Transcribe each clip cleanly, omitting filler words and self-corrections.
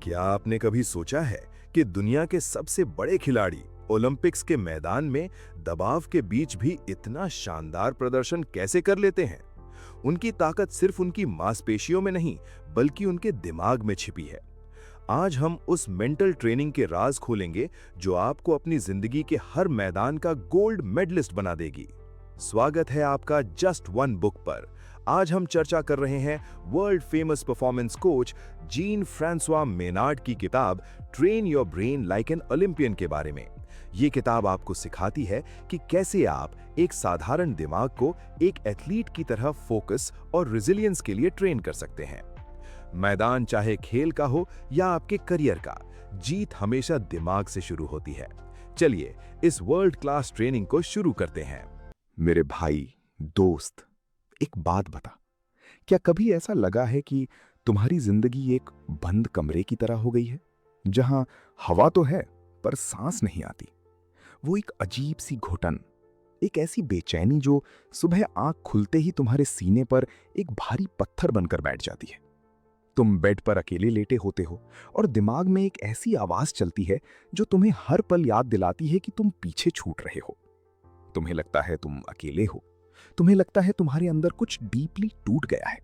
क्या आपने कभी सोचा है कि दुनिया के सबसे बड़े खिलाड़ी ओलंपिक्स के मैदान में दबाव के बीच भी इतना शानदार प्रदर्शन कैसे कर लेते हैं? उनकी ताकत सिर्फ उनकी मांसपेशियों में नहीं, बल्कि उनके दिमाग में छिपी है। आज हम उस मेंटल ट्रेनिंग के राज खोलेंगे जो आपको अपनी जिंदगी के हर मैदान का गोल्ड मेडलिस्ट बना देगी। स्वागत है आपका जस्ट वन बुक पर। आज हम चर्चा कर रहे हैं world famous performance coach Jean Francois Menard की किताब train your brain like an Olympian के बारे में। ये किताब आपको सिखाती है कि कैसे आप एक साधारण दिमाग को एक एथलीट की तरह फोकस और रेजिलियंस के लिए ट्रेन कर सकते हैं। मैदान चाहे खेल का हो या आपके करियर का, जीत हमेशा दिमाग से शुरू होती है। चलिए इस वर्ल्ड क्लास ट्रेनिंग को शुरू करते हैं। मेरे भाई, दोस्त, एक बात बता, क्या कभी ऐसा लगा है कि तुम्हारी जिंदगी एक बंद कमरे की तरह हो गई है, जहां हवा तो है पर सांस नहीं आती? वो एक अजीब सी घुटन, एक ऐसी बेचैनी जो सुबह आंख खुलते ही तुम्हारे सीने पर एक भारी पत्थर बनकर बैठ जाती है। तुम बेड पर अकेले लेटे होते हो और दिमाग में एक ऐसी आवाज चलती है जो तुम्हें हर पल याद दिलाती है कि तुम पीछे छूट रहे हो। तुम्हें लगता है तुम अकेले हो, तुम्हें लगता है तुम्हारे अंदर कुछ डीपली टूट गया है।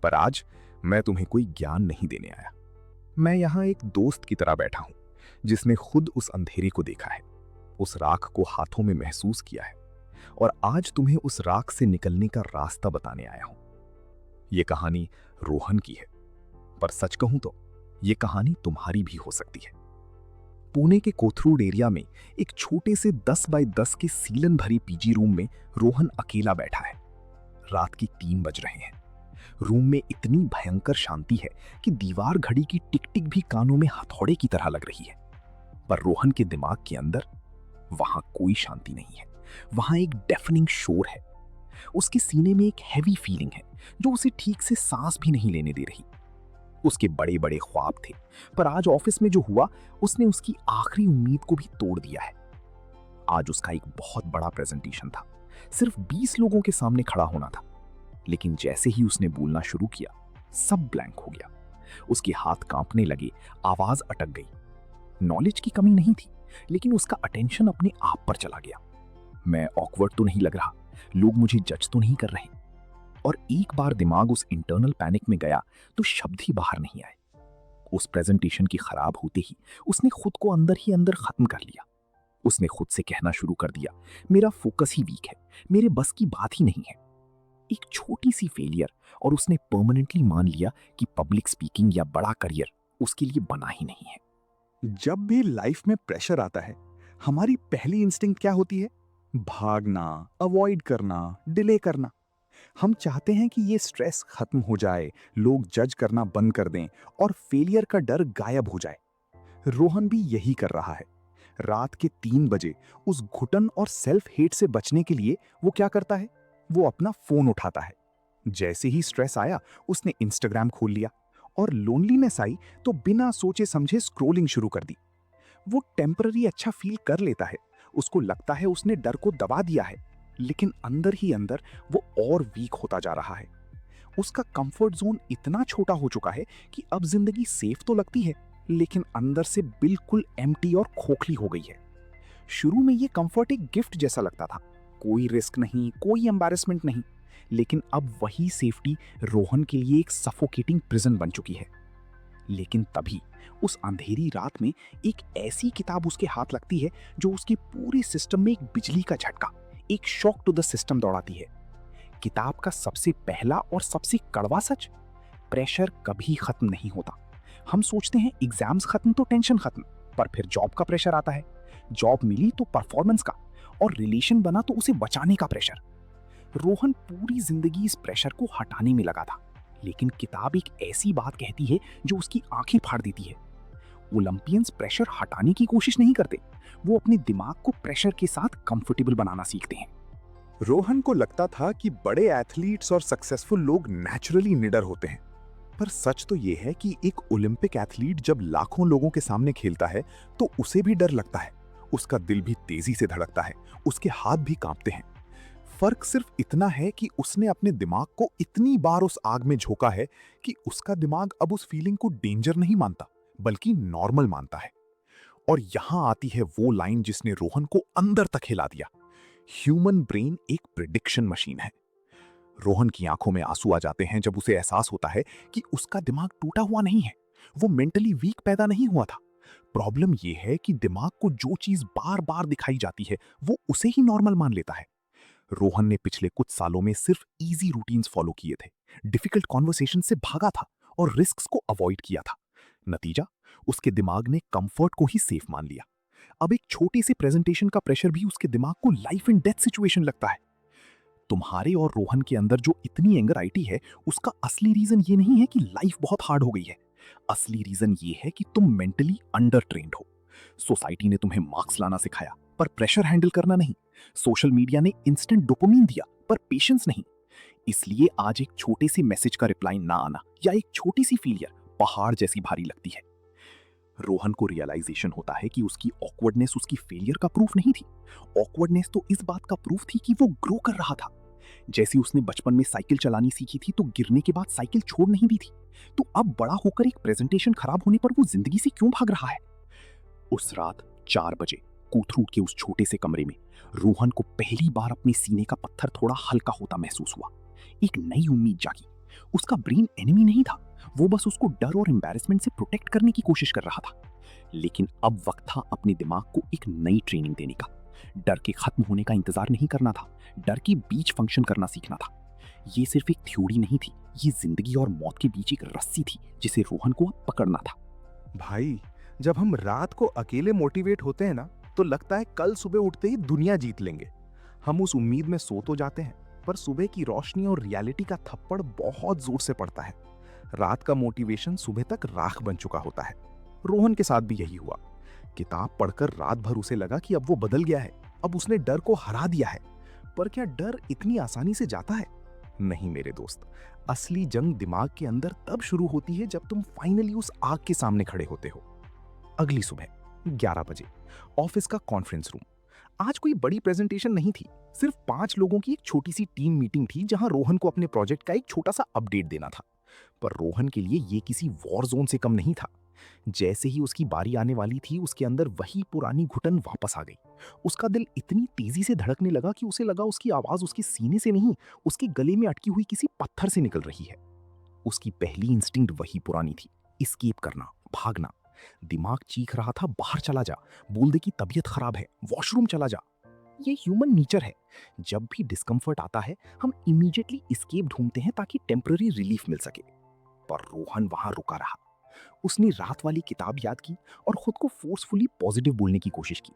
पर आज मैं तुम्हें कोई ज्ञान नहीं देने आया। मैं यहां एक दोस्त की तरह बैठा हूं जिसने खुद उस अंधेरे को देखा है, उस राख को हाथों में महसूस किया है, और आज तुम्हें उस राख से निकलने का रास्ता बताने आया हूं। यह कहानी रोहन की है, पर सच कहूं तो यह कहानी तुम्हारी भी हो सकती है। पुणे के कोथरूड एरिया में एक छोटे से 10 बाय 10 के सीलन भरी पीजी रूम में रोहन अकेला बैठा है। रात की 3 बज रहे हैं। रूम में इतनी भयंकर शांति है कि दीवार घड़ी की टिक टिक भी कानों में हथौड़े की तरह लग रही है। पर रोहन के दिमाग के अंदर वहां कोई शांति नहीं है। वहां एक डेफनिंग शोर है। उसके सीने में एक हैवी फीलिंग है जो उसे ठीक से सांस भी नहीं लेने दे रही। उसके बड़े बड़े ख्वाब थे, पर आज ऑफिस में जो हुआ उसने उसकी आखिरी उम्मीद को भी तोड़ दिया है। आज उसका एक बहुत बड़ा प्रेजेंटेशन था, सिर्फ 20 लोगों के सामने खड़ा होना था। लेकिन जैसे ही उसने बोलना शुरू किया, सब ब्लैंक हो गया। उसके हाथ कांपने लगे, आवाज अटक गई। नॉलेज की कमी नहीं थी, लेकिन उसका अटेंशन अपने आप पर चला गया। मैं ऑकवर्ड तो नहीं लग रहा, लोग मुझे जज तो नहीं कर रहे। और एक बार दिमाग उस इंटरनल पैनिक में गया तो शब्द ही बाहर नहीं आए। उस प्रेजेंटेशन की खराब होते ही उसने खुद को अंदर ही अंदर खत्म कर लिया। उसने खुद से कहना शुरू कर दिया, मेरा फोकस ही वीक है, मेरे बस की बात ही नहीं है। एक छोटी सी फेलियर और उसने परमानेंटली मान लिया कि पब्लिक स्पीकिंग या बड़ा करियर उसके लिए बना ही नहीं है। जब भी लाइफ में प्रेशर आता है, हमारी पहली इंस्टिंक्ट क्या होती है? भागना, अवॉइड करना, डिले करना। हम चाहते हैं कि ये स्ट्रेस खत्म हो जाए, लोग जज करना बंद कर दें और फेलियर का डर गायब हो जाए। रोहन भी यही कर रहा है। रात के 3 बजे उस घुटन और सेल्फ हेट से बचने के लिए वो क्या करता है? वो अपना फोन उठाता है। जैसे ही स्ट्रेस आया, उसने इंस्टाग्राम खोल लिया, और लोनलीनेस आई तो बिना सोचे समझे स्क्रोलिंग शुरू कर दी। वो टेम्पररी अच्छा फील कर लेता है, उसको लगता है उसने डर को दबा दिया है, लेकिन अंदर ही अंदर वो और वीक होता जा रहा है। उसका कंफर्ट जोन इतना छोटा हो चुका है कि अब जिंदगी सेफ तो लगती है, लेकिन अंदर से बिल्कुल एम्प्टी और खोखली हो गई है। शुरू में ये कंफर्ट एक गिफ्ट जैसा लगता था, कोई रिस्क नहीं, कोई एम्बैरेसमेंट नहीं। लेकिन अब वही सेफ्टी रोहन के लिए एक सफोकेटिंग प्रिजन बन चुकी है। लेकिन तभी उस अंधेरी रात में एक ऐसी किताब उसके हाथ लगती है जो उसके पूरे सिस्टम में एक बिजली का झटका, एक शॉक टू द सिस्टम दौड़ाती है। किताब का सबसे पहला और सबसे कड़वा सच, प्रेशर कभी खत्म नहीं होता। हम सोचते हैं एग्जाम्स खत्म तो टेंशन खत्म, पर फिर जॉब का प्रेशर आता है, जॉब मिली तो परफॉर्मेंस का, और रिलेशन बना तो उसे बचाने का प्रेशर। रोहन पूरी जिंदगी इस प्रेशर को हटाने में लगा था, लेकिन किताब एक ऐसी बात कहती है जो उसकी आंखें फाड़ देती है। ओलंपियंस प्रेशर हटाने की कोशिश नहीं करते, वो अपने दिमाग को प्रेशर के साथ कंफर्टेबल बनाना सीखते हैं। रोहन को लगता था कि बड़े एथलीट्स और सक्सेसफुल लोग नेचुरली निडर होते हैं, पर सच तो यह है कि एक ओलंपिक एथलीट जब लाखों लोगों के सामने खेलता है तो उसे भी डर लगता है, उसका दिल भी तेजी से धड़कता है, उसके हाथ भी कांपते हैं। फर्क सिर्फ इतना है कि उसने अपने दिमाग को इतनी बार उस आग में झोंका है कि उसका दिमाग अब उस फीलिंग को डेंजर नहीं मानता, बल्कि नॉर्मल मानता है। और यहां आती है वो लाइन जिसने रोहन को अंदर तक हिला दिया। ह्यूमन ब्रेन एक प्रिडिक्शन मशीन है। रोहन की आंखों में आंसू आ जाते हैं जब उसे एहसास होता है कि उसका दिमाग टूटा हुआ नहीं है, वो मेंटली वीक पैदा नहीं हुआ था। प्रॉब्लम यह है कि दिमाग को जो चीज बार बार दिखाई जाती है वो उसे ही नॉर्मल मान लेता है। रोहन ने पिछले कुछ सालों में सिर्फ इजी रूटीन्स फॉलो किए थे, डिफिकल्ट कॉन्वर्सेशन से भागा था और रिस्क्स को अवॉइड किया था। नतीजा, उसके दिमाग ने कंफर्ट को ही सेफ मान लिया। अब एक छोटी सी प्रेजेंटेशन का प्रेशर भी उसके दिमाग को लाइफ एंड डेथ सिचुएशन लगता है। तुम्हारे और रोहन के अंदर जो इतनी एंग्जाइटी है, उसका असली रीजन ये नहीं है कि लाइफ बहुत हार्ड हो गई है। असली रीजन ये है कि तुम मेंटली अंडर ट्रेन्ड हो। सोसाइटी ने तुम्हें मार्क्स लाना सिखाया पर प्रेशर हैंडल करना नहीं। सोशल मीडिया ने इंस्टेंट डोपामिन दिया पर पेशेंस नहीं। इसलिए आज एक छोटे से मैसेज का रिप्लाई ना आना या एक छोटी सी फेलियर पहाड़ जैसी भारी लगती है। रोहन को रियलाइजेशन होता है कि उसकी ऑकवर्डनेस उसकी फेलियर का प्रूफ नहीं थी। ऑकवर्डनेस तो इस बात का प्रूफ थी कि वो ग्रो कर रहा था। जैसे उसने बचपन में साइकिल चलानी सीखी थी तो गिरने के बाद साइकिल छोड़ नहीं दी थी, तो अब बड़ा होकर एक प्रेजेंटेशन खराब होने पर वो जिंदगी से क्यों भाग रहा है। उस रात 4 बजे कोथरूड के उस छोटे से कमरे में रोहन को पहली बार अपने सीने का पत्थर थोड़ा हल्का होता महसूस हुआ। एक नई उम्मीद जागी। उसका ब्रेन एनिमी नहीं था, वो बस उसको डर और एम्बैरेसमेंट से प्रोटेक्ट करने की कोशिश कर रहा था। लेकिन अब वक्त था अपने दिमाग को एक नई ट्रेनिंग देने का। डर के खत्म होने का इंतजार नहीं करना था, डर के बीच फंक्शन करना सीखना था। ये सिर्फ एक थ्योरी नहीं थी, ये जिंदगी और मौत के बीच एक रस्सी थी जिसे रोहन को अब पकड़ना था। भाई, जब हम रात को अकेले मोटिवेट होते हैं ना, तो लगता है कल सुबह उठते ही दुनिया जीत लेंगे। हम उस उम्मीद में सो तो जाते हैं, पर सुबह की रोशनी और रियलिटी का थप्पड़ बहुत जोर से पड़ता है। रात का मोटिवेशन सुबह तक राख बन चुका होता है। रोहन के साथ भी यही हुआ। किताब पढ़कर रात भर उसे लगा कि अब वो बदल गया है, अब उसने डर को हरा दिया है। पर क्या डर इतनी आसानी से जाता है? नहीं मेरे दोस्त, असली जंग दिमाग के अंदर तब शुरू होती है जब तुम फाइनली उस आग के सामने खड़े होते हो। अगली सुबह 11 बजे ऑफिस का कॉन्फ्रेंस रूम। आज कोई बड़ी प्रेजेंटेशन नहीं थी, सिर्फ 5 लोगों की एक छोटी सी टीम मीटिंग थी जहां रोहन को अपने प्रोजेक्ट का एक छोटा सा अपडेट देना था। पर रोहन के लिए ये किसी वॉर जोन से कम नहीं था। जैसे ही उसकी बारी आने वाली थी, उसके अंदर वही पुरानी घुटन वापस आ गई। उसका दिल इतनी तेजी से धड़कने लगा कि उसे लगा उसकी आवाज उसके सीने से नहीं, उसके गले में अटकी हुई किसी पत्थर से निकल रही है। उसकी पहली इंस्टिंक्ट वही पुरानी थी, एस्केप करना, भागना। दिमाग चीख रहा था, बाहर चला जा, बोल दे कि तबीयत खराब है, वॉशरूम चला जा। ये ह्यूमन नेचर है। जब भी डिस्कंफर्ट आता है, हम इमीडिएटली एस्केप ढूंढते हैं ताकि टेम्पररी रिलीफ मिल सके। पर रोहन वहां रुका रहा। उसने रात वाली किताब याद की और खुद को फोर्सफुली पॉजिटिव बोलने की कोशिश की।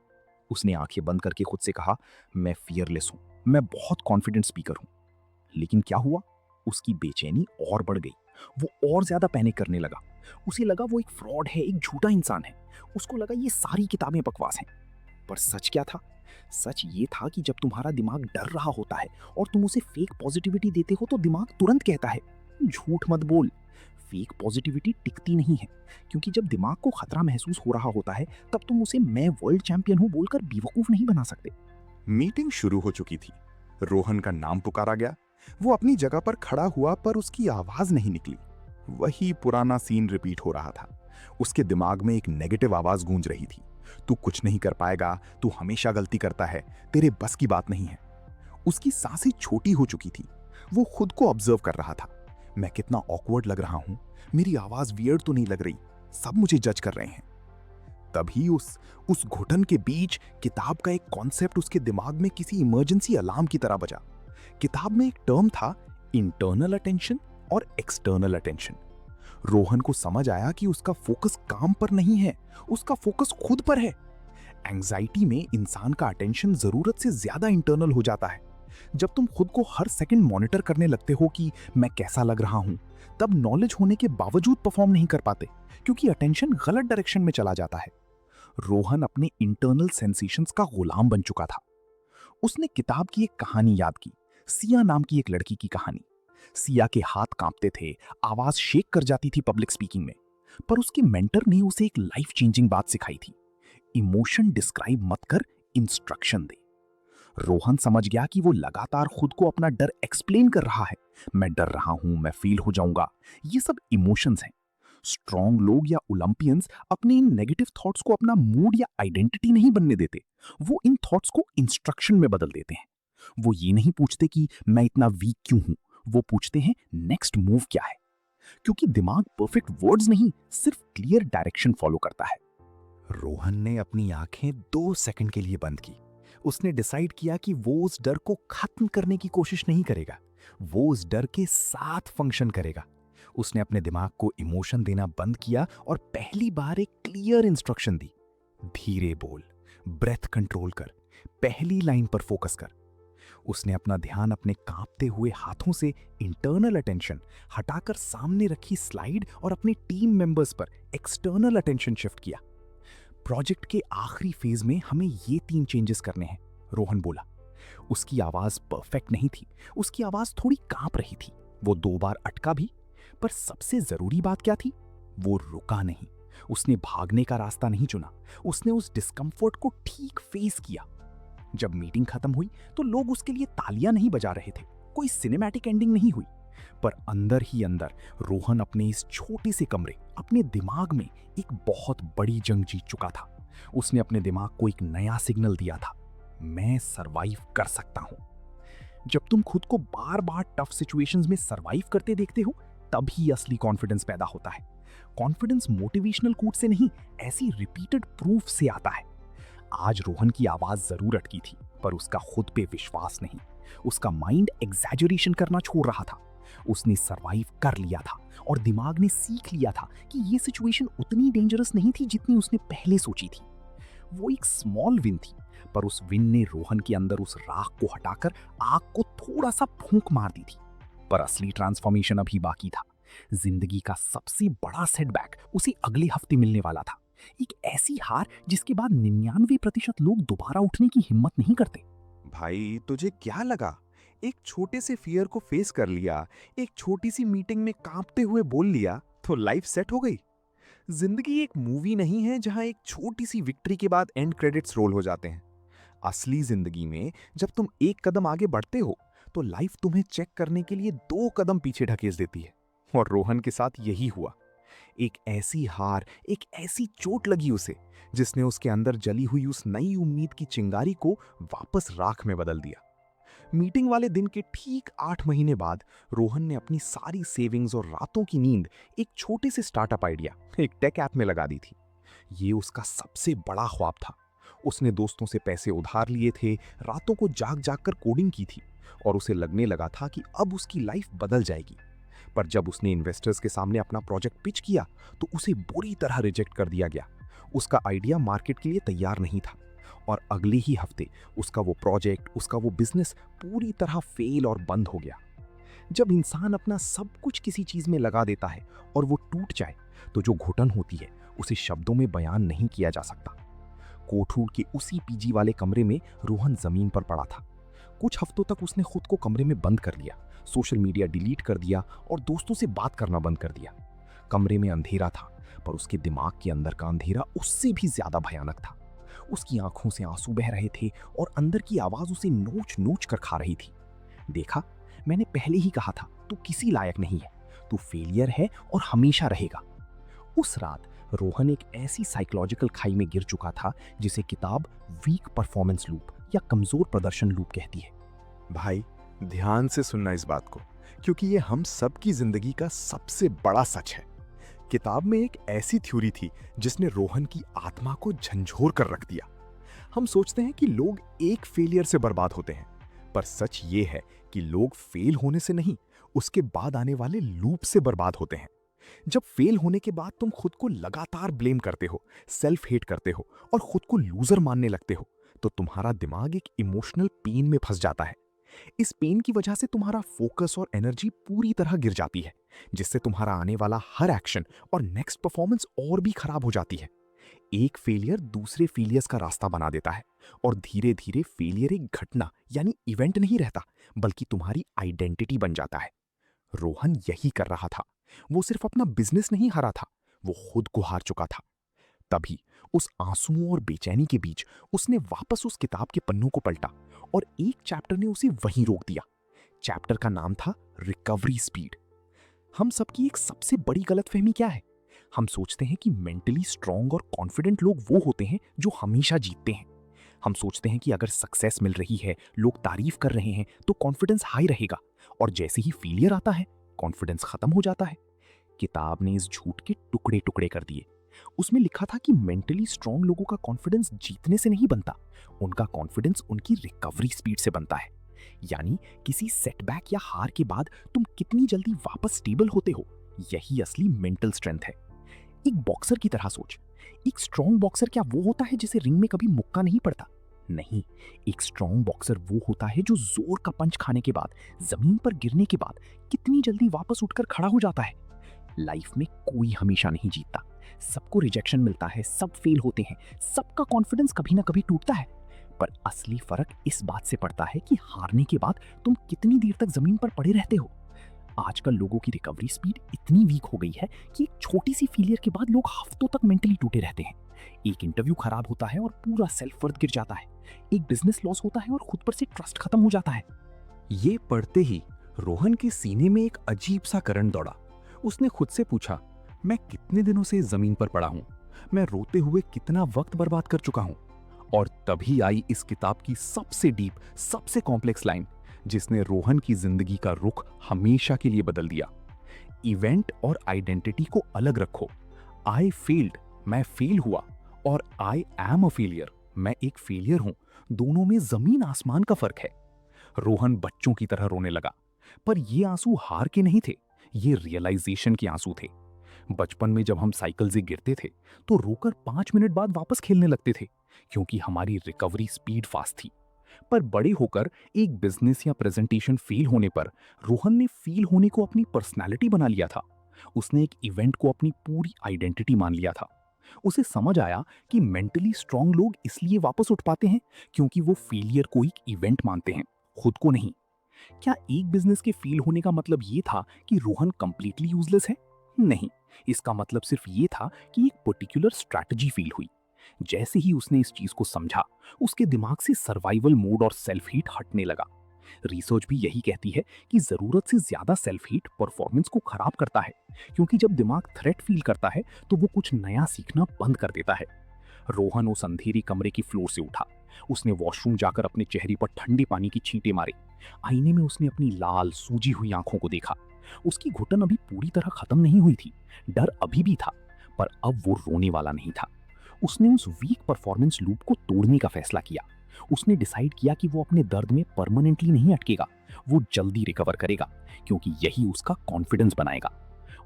उसने आंखें बंद करके खुद से कहा, मैं फियरलेस हूं, मैं बहुत कॉन्फिडेंट स्पीकर हूं। लेकिन क्या हुआ? उसकी बेचैनी और बढ़ गई। वो और ज्यादा पैनिक करने लगा। उसे लगा वो एक फ्रॉड है, एक झूठा इंसान है। उसको लगा ये सारी किताबें बकवास हैं। पर सच क्या था? सच ये था कि जब तुम्हारा दिमाग डर रहा होता है और तुम उसे फेक पॉजिटिविटी देते हो तो दिमाग तुरंत कहता है, झूठ मत बोल। फेक पॉजिटिविटी टिकती नहीं है, क्योंकि जब दिमाग को खतरा महसूस हो रहा होता है तब तुम उसे मैं वर्ल्ड चैंपियन हूं बोलकर बेवकूफ नहीं बना सकते। मीटिंग शुरू हो चुकी थी। रोहन का नाम पुकारा गया। वो अपनी जगह पर खड़ा हुआ पर उसकी आवाज नहीं निकली। वही पुराना सीन रिपीट हो रहा था। उसके दिमाग में एक नेगेटिव आवाज गूंज रही थी, तू कुछ नहीं कर पाएगा, तू हमेशा गलती करता है, तेरे बस की बात नहीं है। उसकी सांसें छोटी हो चुकी थी। वो खुद को ऑब्जर्व कर रहा था। मैं कितना ऑकवर्ड लग रहा हूं, मेरी आवाज वियर्ड तो नहीं लग रही, सब मुझे जज कर रहे हैं। तभी उस घुटन के बीच किताब का एक कॉन्सेप्ट उसके दिमाग में किसी इमरजेंसी अलार्म की तरह बजा। किताब में एक टर्म था, इंटरनल अटेंशन और एक्सटर्नल अटेंशन। रोहन को समझ आया कि उसका फोकस काम पर नहीं है, उसका फोकस खुद पर है। एंजाइटी में इंसान का अटेंशन जरूरत से ज्यादा इंटरनल हो जाता है। जब तुम खुद को हर सेकंड मॉनिटर करने लगते हो कि मैं कैसा लग रहा हूं, तब नॉलेज होने के बावजूद परफॉर्म नहीं कर पाते, क्योंकि अटेंशन गलत डायरेक्शन में चला जाता है। रोहन अपने इंटरनल सेंसेशंस का गुलाम बन चुका था। उसने किताब की एक कहानी याद की, सिया नाम की एक लड़की की कहानी। सिया के हाथ कांपते थे, आवाज शेक कर जाती थी पब्लिक स्पीकिंग में, पर उसके मेंटर ने उसे एक लाइफ चेंजिंग बात सिखाई थी, इमोशन डिस्क्राइब मत कर, इंस्ट्रक्शन दे। रोहन समझ गया कि वो लगातार खुद को अपना डर एक्सप्लेन कर रहा है। मैं डर रहा हूं, मैं फेल हो जाऊंगा, ये सब इमोशंस हैं। स्ट्रॉन्ग लोग या ओलंपियंस अपने इन नेगेटिव थॉट्स को अपना मूड या आइडेंटिटी नहीं बनने देते, वो इन थॉट्स को इंस्ट्रक्शन में बदल देते हैं। वो ये नहीं पूछते कि मैं इतना वीक क्यों हूं, वो पूछते हैं नेक्स्ट मूव क्या है। क्योंकि दिमाग परफेक्ट वर्ड्स नहीं, सिर्फ क्लियर डायरेक्शन फॉलो करता है। रोहन ने अपनी आंखें 2 सेकंड के लिए बंद की। उसने डिसाइड किया कि वो उस डर को खत्म करने की कोशिश नहीं करेगा, वो उस डर के साथ फंक्शन करेगा। उसने अपने दिमाग को इमोशन देना बंद किया और पहली बार एक क्लियर इंस्ट्रक्शन दी। धीरे बोल, ब्रेथ कंट्रोल कर, पहली लाइन पर फोकस कर। उसने अपना ध्यान अपने कांपते हुए हाथों से इंटरनल अटेंशन हटाकर सामने रखी स्लाइड और अपने टीम मेंबर्स पर एक्सटर्नल अटेंशन शिफ्ट किया। प्रोजेक्ट के आखिरी फेज में हमें ये 3 चेंजेस करने हैं, रोहन बोला। उसकी आवाज परफेक्ट नहीं थी, उसकी आवाज थोड़ी कांप रही थी। वो 2 बार अटका भी, पर सबसे जरूरी बात क्या थी? वो रुका नहीं। उसने भागने का रास्ता नहीं चुना, उसने उस डिस्कम्फर्ट को ठीक फेस किया। जब मीटिंग खत्म हुई तो लोग उसके लिए तालियां नहीं बजा रहे थे, कोई सिनेमैटिक एंडिंग नहीं हुई, पर अंदर ही अंदर रोहन अपने इस छोटे से कमरे, अपने दिमाग में एक बहुत बड़ी जंग जीत चुका था। उसने अपने दिमाग को एक नया सिग्नल दिया था, मैं सरवाइव कर सकता हूं। जब तुम खुद को बार बार टफ सिचुएशंस में सरवाइव करते देखते हो, तभी असली कॉन्फिडेंस पैदा होता है। कॉन्फिडेंस मोटिवेशनल कोट से नहीं, ऐसी रिपीटेड प्रूफ से आता है। आज रोहन की आवाज जरूर अटकी थी, पर उसका खुद पे विश्वास नहीं। उसका माइंड एग्जैजरेशन करना छोड़ रहा था। उसने सरवाइव कर लिया था और दिमाग ने सीख लिया था कि ये सिचुएशन उतनी डेंजरस नहीं थी जितनी उसने पहले सोची थी। वो एक स्मॉल विन थी, पर उस विन ने रोहन के अंदर उस राख को हटाकर आग को थोड़ा सा फूंक मार दी थी। पर असली ट्रांसफॉर्मेशन अभी बाकी था। जिंदगी का सबसे बड़ा सेटबैक उसे अगले हफ्ते मिलने वाला था। एक ऐसी हार जिसके बाद 99% लोग दोबारा उठने की हिम्मत नहीं करते। भाई, तुझे क्या लगा? एक छोटे से फियर को फेस कर लिया, एक छोटी सी मीटिंग में कांपते हुए बोल लिया, तो लाइफ सेट हो गई। जिंदगी एक मूवी नहीं है जहां एक छोटी सी विक्ट्री के बाद एंड क्रेडिट्स रोल हो जाते हैं। असली जिंदगी में जब तुम एक कदम आगे बढ़ते हो, तो लाइफ तुम्हें चेक करने के लिए 2 कदम पीछे ढकेल देती है। और रोहन के साथ यही हुआ। एक ऐसी हार, एक ऐसी चोट लगी उसे, जिसने उसके अंदर जली हुई उस नई उम्मीद की चिंगारी को वापस राख में बदल दिया। मीटिंग वाले दिन के ठीक 8 महीने बाद रोहन ने अपनी सारी सेविंग्स और रातों की नींद एक छोटे से स्टार्टअप आइडिया, एक टेक ऐप में लगा दी थी। ये उसका सबसे बड़ा ख्वाब था। उसने दोस्तों से पैसे उधार लिए थे, रातों को जाग जाग कर कोडिंग की थी, और उसे लगने लगा था कि अब उसकी लाइफ बदल जाएगी। पर जब उसने इन्वेस्टर्स के सामने अपना प्रोजेक्ट पिच किया, तो उसे बुरी तरह रिजेक्ट कर दिया गया। उसका आइडिया मार्केट के लिए तैयार नहीं था, और अगले ही हफ्ते उसका वो प्रोजेक्ट, उसका वो बिजनेस पूरी तरह फेल और बंद हो गया। जब इंसान अपना सब कुछ किसी चीज में लगा देता है और वो टूट जाए, तो जो घुटन होती है उसे शब्दों में बयान नहीं किया जा सकता। कोठूर के उसी पीजी वाले कमरे में रोहन जमीन पर पड़ा था। कुछ हफ्तों तक उसने खुद को कमरे में बंद कर लिया, सोशल मीडिया डिलीट कर दिया और दोस्तों से बात करना बंद कर दिया। कमरे में अंधेरा था, पर उसके दिमाग के अंदर का अंधेरा उससे भी ज्यादा भयानक था। उसकी आंखों से आंसू बह रहे थे और अंदर की आवाज उसे नोच नोच कर खा रही थी। देखा, मैंने पहले ही कहा था, तू किसी लायक नहीं है, तू फेलियर है और हमेशा रहेगा। उस रात रोहन एक ऐसी साइकोलॉजिकल खाई में गिर चुका था जिसे किताब वीक परफॉर्मेंस लूप या कमजोर प्रदर्शन लूप कहती है। भाई, ध्यान से सुनना इस बात को, क्योंकि ये हम सब की जिंदगी का सबसे बड़ा सच है। किताब में एक ऐसी थ्योरी थी जिसने रोहन की आत्मा को झंझोर कर रख दिया। हम सोचते हैं कि लोग एक फेलियर से बर्बाद होते हैं, पर सच ये है कि लोग फेल होने से नहीं, उसके बाद आने वाले लूप से बर्बाद होते हैं। जब फेल होने के बाद तुम खुद को लगातार ब्लेम करते हो, सेल्फ हेट करते हो और खुद को लूजर मानने लगते हो, तो तुम्हारा दिमाग एक इमोशनल पेन में फंस जाता है। इस पेन की वजह से तुम्हारा फोकस और एनर्जी पूरी तरह गिर जाती है, जिससे तुम्हारा आने वाला हर एक्शन और नेक्स्ट परफॉर्मेंस और भी खराब हो जाती है। एक फेलियर दूसरे फेलियर्स का रास्ता बना देता है, और धीरे धीरे फेलियर एक घटना यानी इवेंट नहीं रहता, बल्कि तुम्हारी आइडेंटिटी बन जाता है। रोहन यही कर रहा था। वो सिर्फ अपना बिजनेस नहीं हारा था, वो खुद को हार चुका था। तभी उस आंसुओं और बेचैनी के बीच उसने वापस उस किताब के पन्नों को पलटा, और एक चैप्टर ने उसे वहीं रोक दिया। चैप्टर का नाम था रिकवरी स्पीड। हम सबकी एक सबसे बड़ी गलतफहमी क्या है? हम सोचते हैं कि मेंटली स्ट्रांग और कॉन्फिडेंट लोग वो होते हैं जो हमेशा जीतते हैं। हम सोचते हैं कि अगर सक्सेस मिल रही है, लोग तारीफ कर रहे हैं, तो कॉन्फिडेंस हाई रहेगा, और जैसे ही फेलियर आता है कॉन्फिडेंस खत्म हो जाता है। किताब ने इस झूठ के टुकड़े टुकड़े कर दिए। उसमें लिखा था कि मेंटली स्ट्रांग लोगों का कॉन्फिडेंस जीतने से नहीं बनता, उनका कॉन्फिडेंस उनकी रिकवरी स्पीड से बनता है। यानी किसी सेटबैक या हार के बाद तुम कितनी जल्दी वापस स्टेबल होते हो, यही असली मेंटल स्ट्रेंथ है। एक बॉक्सर की तरह सोच। एक स्ट्रांग बॉक्सर क्या वो होता है जिसे रिंग में कभी मुक्का नहीं पड़ता? नहीं, एक स्ट्रांग बॉक्सर वो होता है जो जोर का पंच खाने के बाद, जमीन पर गिरने के बाद कितनी जल्दी वापस उठकर खड़ा हो जाता है। लाइफ में कोई हमेशा नहीं जीतता, सबको रिजेक्शन मिलता है, सब फेल होते हैं, सबका कॉन्फिडेंस कभी ना कभी टूटता है। पर असली फर्क इस बात से पड़ता है कि हारने के बाद तुम कितनी देर तक जमीन पर पड़े रहते हो। आजकल लोगों की रिकवरी स्पीड इतनी वीक हो गई है कि एक छोटी सी फेलियर के बाद लोग हफ्तों तक मेंटली टूटे रहते हैं। एक इंटरव्यू खराब होता है और पूरा सेल्फ वर्थ गिर जाता है। एक बिजनेस लॉस होता है और खुद पर से ट्रस्ट खत्म हो जाता है। ये पढ़ते ही रोहन के सीने में एक अजीब सा करंट दौड़ा। उसने खुद से पूछा, मैं कितने दिनों से जमीन पर पड़ा हूं? मैं रोते हुए कितना वक्त बर्बाद कर चुका हूं? और तभी आई इस किताब की सबसे डीप, सबसे कॉम्प्लेक्स लाइन, जिसने रोहन की जिंदगी का रुख हमेशा के लिए बदल दिया। इवेंट और आइडेंटिटी को अलग रखो। आई फेल्ड, मैं फेल हुआ, और आई एम अ फेलियर, मैं एक फेलियर हूं, दोनों में जमीन आसमान का फर्क है। रोहन बच्चों की तरह रोने लगा, पर ये आंसू हार के नहीं थे, ये रियलाइजेशन के आंसू थे। बचपन में जब हम साइकिल से गिरते थे तो रोकर 5 मिनट बाद वापस खेलने लगते थे, क्योंकि हमारी रिकवरी स्पीड फास्ट थी। पर बड़े होकर एक बिजनेस या प्रेजेंटेशन फेल होने पर रोहन ने फेल होने को अपनी पर्सनालिटी बना लिया था। उसने एक इवेंट को अपनी पूरी आइडेंटिटी मान लिया था। उसे समझ आया कि मेंटली स्ट्रांग लोग इसलिए वापस उठ पाते हैं क्योंकि वो फेलियर को एक इवेंट मानते हैं, खुद को नहीं। क्या एक बिजनेस के फेल होने का मतलब ये था कि रोहन कंप्लीटली यूजलेस है? नहीं, इसका मतलब सिर्फ ये था कि एक पर्टिकुलर स्ट्रैटेजी फेल हुई। जैसे ही उसने इस चीज को समझा, उसके दिमाग से सर्वाइवल मोड और सेल्फ हीट हटने लगा। रिसर्च भी यही कहती है कि जरूरत से ज्यादा सेल्फ हीट परफॉर्मेंस को खराब करता है, क्योंकि जब दिमाग थ्रेट फील करता है तो वो कुछ नया सीखना बंद कर देता है। रोहन उस अंधेरी कमरे की फ्लोर से उठा। उसने वॉशरूम जाकर अपने चेहरे पर ठंडे पानी की छींटे मारे। आईने में उसने अपनी लाल सूजी हुई आंखों को देखा। उसकी घुटन अभी पूरी तरह खत्म नहीं हुई थी, डर अभी भी था, पर अब वो रोने वाला नहीं था। उसने उस वीक परफॉर्मेंस लूप को तोड़ने का फैसला किया। उसने डिसाइड किया कि वो अपने दर्द में परमानेंटली नहीं अटकेगा, वो जल्दी रिकवर करेगा, क्योंकि यही उसका कॉन्फिडेंस बनाएगा।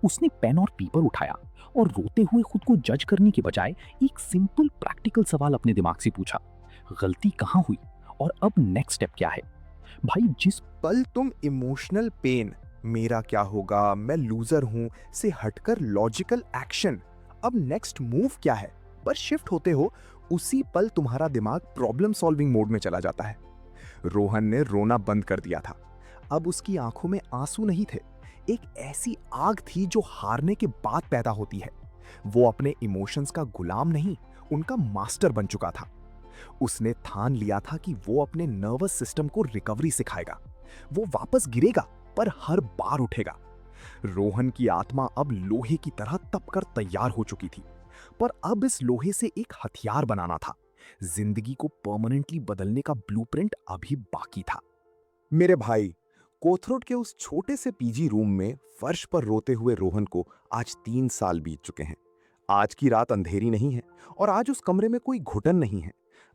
उसने पेन और पेपर उठाया और रोते हुए खुद को जज करने के बजाय एक सिंपल प्रैक्टिकल सवाल अपने दिमाग से पूछा, गलती कहाँ हुई और अब नेक्स्ट स्टेप क्या है? भाई, जिस पल तुम इमोशनल पेन, मेरा क्या होगा, मैं लूजर हूं, से हटकर लॉजिकल एक्शन, अब नेक्स्ट मूव क्या है, पर शिफ्ट होते हो, उसी पल तुम्हारा दिमाग प्रॉब्लम सॉल्विंग मोड में चला जाता है। रोहन ने रोना बंद कर दिया था। अब उसकी आंखों में आंसू नहीं थे, एक ऐसी आग थी जो हारने के बाद पैदा होती है। वो अपने इमोशंस का गुलाम नहीं, उनका मास्टर बन चुका था। उसने ठान लिया था कि वो अपने नर्वस सिस्टम को रिकवरी सिखाएगा। वो वापस गिरेगा पर हर बार उठेगा। रोहन की आत्मा अब लोहे की तरह तपकर तैयार हो चुकी थी, पर अब इस लोहे से एक हथियार बनाना था। जिंदगी को परमानेंटली बदलने का ब्लूप्रिंट अभी बाकी था। मेरे भाई, कोथरूड के उस छोटे से पीजी रूम में फर्श पर रोते हुए रोहन को आज 3 साल बीत चुके हैं। आज की रात अंधेरी नहीं है और आज उस कमरे में कोई घुटन नहीं है।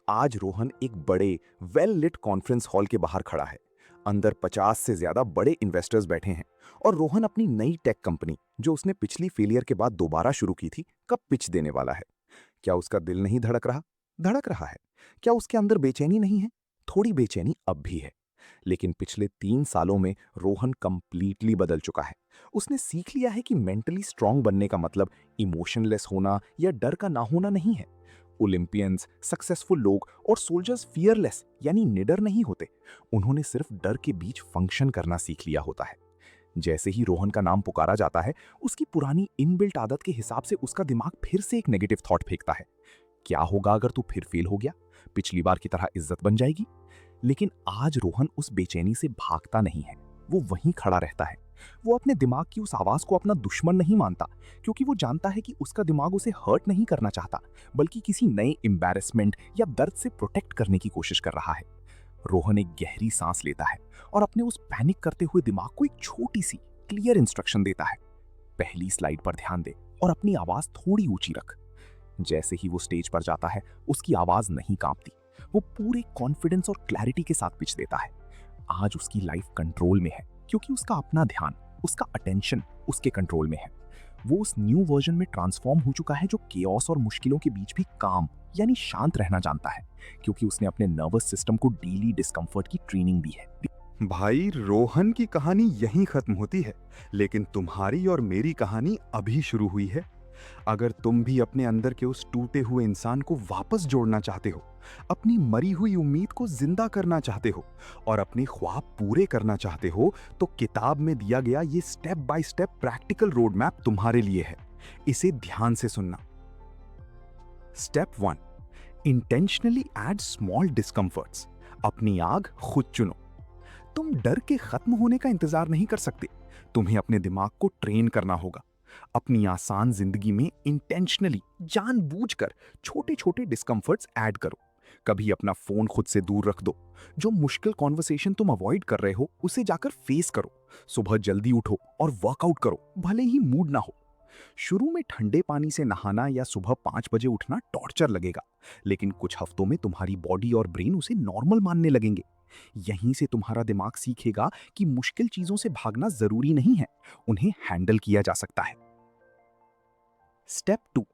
आज रोहन एक बड़े वेल लिट कॉन्फ्रेंस हॉल के बाहर खड़ा है। अंदर 50 से ज्यादा बड़े इन्वेस्टर्स बैठे हैं और रोहन अपनी नई टेक कंपनी, जो उसने पिछली फेलियर के बाद दोबारा शुरू की थी, कब पिच देने वाला है। क्या उसका दिल नहीं धड़क रहा? धड़क रहा है। क्या उसके अंदर बेचैनी नहीं है? थोड़ी बेचैनी अब भी है। लेकिन पिछले 3 सालों में रोहन कंप्लीटली बदल चुका है। उसने सीख लिया है कि मेंटली स्ट्रांग बनने का मतलब इमोशनलेस होना या डर का ना होना नहीं है। ओलंपियंस, सक्सेसफुल लोग और सोल्जर्स फियरलेस यानी निडर नहीं होते, उन्होंने सिर्फ डर के बीच फंक्शन करना सीख लिया होता है। जैसे ही रोहन का नाम पुकारा जाता है, उसकी पुरानी इनबिल्ट आदत के हिसाब से उसका दिमाग फिर से एक नेगेटिव थॉट फेंकता है। क्या होगा अगर तू फिर फेल हो गया? पिछली बार की तरह इज्जत बन जाएगी? लेकिन आज रोहन उस बेचैनी से भागता नहीं है, वो वहीं खड़ा रहता है, वो अपने दिमाग की उस आवाज को अपना दुश्मन नहीं मानता, क्योंकि वो जानता है कि उसका दिमाग उसे हर्ट नहीं करना चाहता, बल्कि किसी नए एम्बैरेसमेंट या दर्द से प्रोटेक्ट करने की कोशिश कर रहा है। रोहन एक गहरी सांस लेता है और अपने उस पैनिक करते हुए दिमाग को एक छोटी सी क्लियर इंस्ट्रक्शन देता है। पहली स्लाइड पर ध्यान दे और अपनी आवाज थोड़ी ऊंची रख। जैसे ही वो स्टेज पर जाता है, उसकी आवाज नहीं कांपती, वो पूरे कॉन्फिडेंस और क्लैरिटी के साथ पिच देता है। आज उसकी लाइफ कंट्रोल में है, क्योंकि उसका अपना ध्यान, उसका अटेंशन उसके कंट्रोल में है। वो उस न्यू वर्जन में ट्रांसफॉर्म हो चुका है जो केओस और मुश्किलों के बीच भी काम यानी शांत रहना जानता है, क्योंकि उसने अपने नर्वस सिस्टम को डेली डिस्कम्फर्ट की ट्रेनिंग दी है। भाई, रोहन की कहानी यहीं खत्म होती है, लेकिन तुम्हारी और मेरी कहानी अभी शुरू हुई है। अगर तुम भी अपने अंदर के उस टूटे हुए इंसान को वापस जोड़ना चाहते हो, अपनी मरी हुई उम्मीद को जिंदा करना चाहते हो और अपने ख्वाब पूरे करना चाहते हो, तो किताब में दिया गया ये step by step practical road map तुम्हारे लिए है। इसे ध्यान से सुनना। Step 1, intentionally add small discomforts. अपनी आग खुद चुनो। तुम डर के खत्म होने का इंतजार नहीं कर सकते, तुम्हें अपने दिमाग को ट्रेन करना होगा। अपनी आसान जिंदगी में इंटेंशनली, जानबूझकर छोटे छोटे डिस्कम्फर्ट्स ऐड करो। कभी अपना फोन खुद से दूर रख दो। जो मुश्किल कॉन्वर्सेशन तुम अवॉइड कर रहे हो, उसे जाकर फेस करो। सुबह जल्दी उठो और वर्कआउट करो, भले ही मूड ना हो। शुरू में ठंडे पानी से नहाना या सुबह 5 बजे उठना टॉर्चर लगेगा, लेकिन कुछ हफ्तों में तुम्हारी बॉडी और ब्रेन उसे नॉर्मल मानने लगेंगे। यहीं से तुम्हारा दिमाग सीखेगा कि मुश्किल चीजों से भागना जरूरी नहीं है, उन्हें हैंडल किया जा सकता है। Step 2,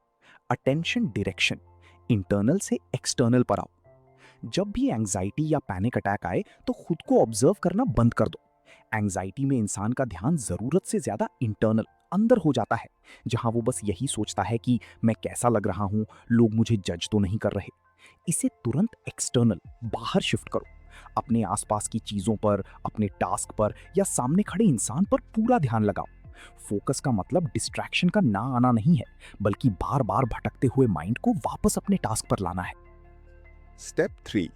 attention direction. इंटरनल से एक्सटर्नल पर आओ। जब भी एंजाइटी या पैनिक अटैक आए, तो खुद को ऑब्जर्व करना बंद कर दो। एंजाइटी में इंसान का ध्यान जरूरत से ज्यादा इंटरनल, अंदर हो जाता है, जहां वो बस यही सोचता है कि मैं कैसा लग रहा हूं, लोग मुझे जज तो नहीं कर रहे। इसे तुरंत एक्सटर्नल, बाहर शिफ्ट करो। अपने आसपास की चीजों पर, अपने टास्क पर या सामने खड़े इंसान पर पूरा ध्यान लगाओ। फोकस का मतलब डिस्ट्रैक्शन का ना आना नहीं है, बल्कि बार बार भटकते हुए माइंड को वापस अपने टास्क पर लाना है। Step 3,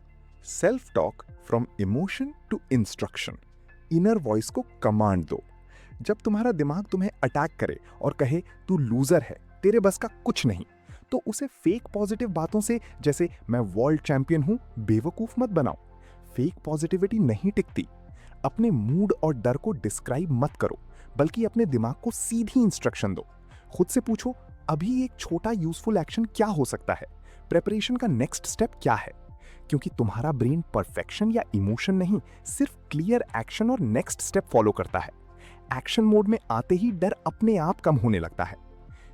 self talk from emotion to instruction. Inner voice को कमांड दो। जब तुम्हारा दिमाग तुम्हें अटैक करे और कहे तू लूजर है, तेरे बस का कुछ नहीं, तो उसे फेक पॉजिटिव बातों से, जैसे मैं वर्ल्ड चैंपियन हूं, बेवकूफ मत बनाओ। फेक पॉजिटिविटी नहीं टिकती। अपने मूड और डर को डिस्क्राइब मत करो, बल्कि अपने दिमाग को सीधी इंस्ट्रक्शन दो। खुद से पूछो, अभी एक छोटा यूजफुल एक्शन क्या हो सकता है? प्रिपरेशन का नेक्स्ट स्टेप क्या है? क्योंकि तुम्हारा ब्रेन परफेक्शन या इमोशन नहीं, सिर्फ क्लियर एक्शन और नेक्स्ट स्टेप फॉलो करता है। एक्शन मोड में आते ही डर अपने आप कम होने लगता है।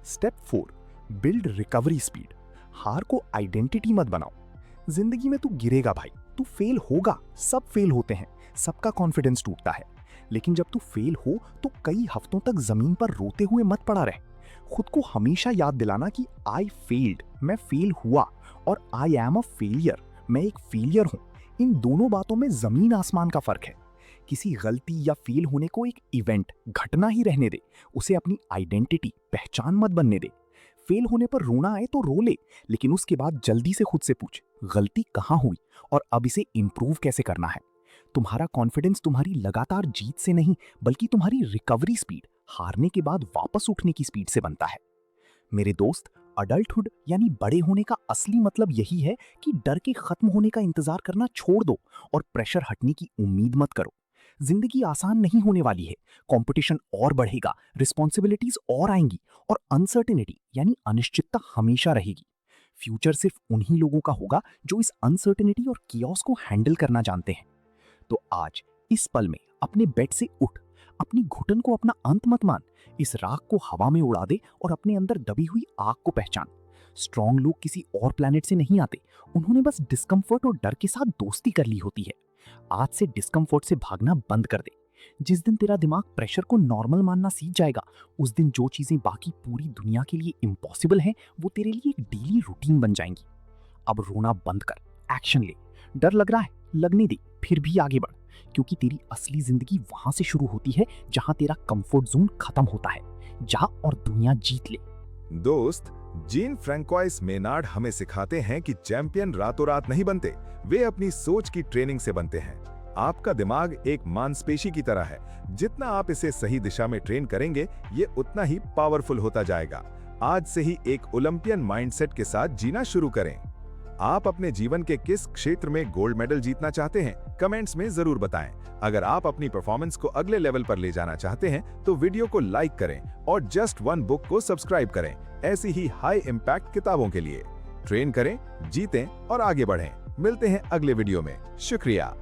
Step 4, build recovery speed. हार को आइडेंटिटी मत बनाओ। जिंदगी में तू गिरेगा भाई, तू फेल होगा, सब फेल होते हैं, सबका कॉन्फिडेंस टूटता है। लेकिन जब तू फेल हो, तो कई हफ्तों तक जमीन पर रोते हुए मत पड़ा रहे। खुद को हमेशा याद दिलाना कि आई फेल्ड, मैं फेल हुआ, और आई एम अ फेलियर, मैं एक फेलियर हूं। इन दोनों बातों में जमीन आसमान का फर्क है। किसी गलती या फेल होने को एक इवेंट, घटना ही रहने दे, उसे अपनी आइडेंटिटी, पहचान मत बनने दे। फेल होने पर रोना आए तो रो ले, लेकिन उसके बाद जल्दी से खुद से पूछ, गलती कहां हुई और अब इसे इंप्रूव कैसे करना है। तुम्हारा कॉन्फिडेंस तुम्हारी लगातार जीत से नहीं, बल्कि तुम्हारी रिकवरी स्पीड, हारने के बाद वापस उठने की स्पीड से बनता है। मेरे दोस्त, अडल्टहुड यानी बड़े होने का असली मतलब यही है कि डर के खत्म होने का इंतजार करना छोड़ दो और प्रेशर हटने की उम्मीद मत करो। जिंदगी आसान नहीं होने वाली है, कंपटीशन और बढ़ेगा, रिस्पॉन्सिबिलिटीज और आएंगी, और अनसर्टेनिटी यानी अनिश्चितता हमेशा रहेगी। फ्यूचर सिर्फ उन्हीं लोगों का होगा जो इस अनसर्टेनिटी और कियोस को हैंडल करना जानते हैं। तो आज इस पल में अपने बेड से उठ, अपनी घुटन को अपना अंत मत मान, इस राख को हवा में उड़ा दे और अपने अंदर दबी हुई आग को पहचान। स्ट्रॉन्ग लोग किसी और प्लैनेट से नहीं आते, उन्होंने बस डिस्कम्फर्ट और डर के साथ दोस्ती कर ली होती है। आज से डिस्कम्फर्ट से भागना बंद कर दे। जिस दिन तेरा दिमाग प्रेशर को नॉर्मल मानना सीख जाएगा, उस दिन जो चीजें बाकी पूरी दुनिया के लिए इम्पॉसिबल हैं, वो तेरे लिए एक डेली रूटीन बन जाएंगी। अब रोना बंद कर, एक्शन ले। डर लग रहा है, लगने दे, फिर भी आगे बढ़, क्योंकि तेरी असली जिंदगी वहां से शुरू होती है जहां तेरा कंफर्ट जोन खत्म होता है। जा और दुनिया जीत ले। दोस्त, जीन फ्रैंकोइस मेनार्ड हमें सिखाते हैं कि चैंपियन रातों रात नहीं बनते, वे अपनी सोच की ट्रेनिंग से बनते हैं। आपका दिमाग एक मांसपेशी की तरह है, जितना आप इसे सही दिशा में ट्रेन करेंगे, ये उतना ही पावरफुल होता जाएगा। आज से ही एक ओलंपियन माइंडसेट के साथ जीना शुरू करें। आप अपने जीवन के किस क्षेत्र में गोल्ड मेडल जीतना चाहते हैं, कमेंट्स में जरूर बताएं। अगर आप अपनी परफॉर्मेंस को अगले लेवल पर ले जाना चाहते हैं तो वीडियो को लाइक करें और जस्ट वन बुक को सब्सक्राइब करें। ऐसी ही हाई इम्पैक्ट किताबों के लिए ट्रेन करें, जीतें और आगे बढ़ें। मिलते हैं अगले वीडियो में। शुक्रिया।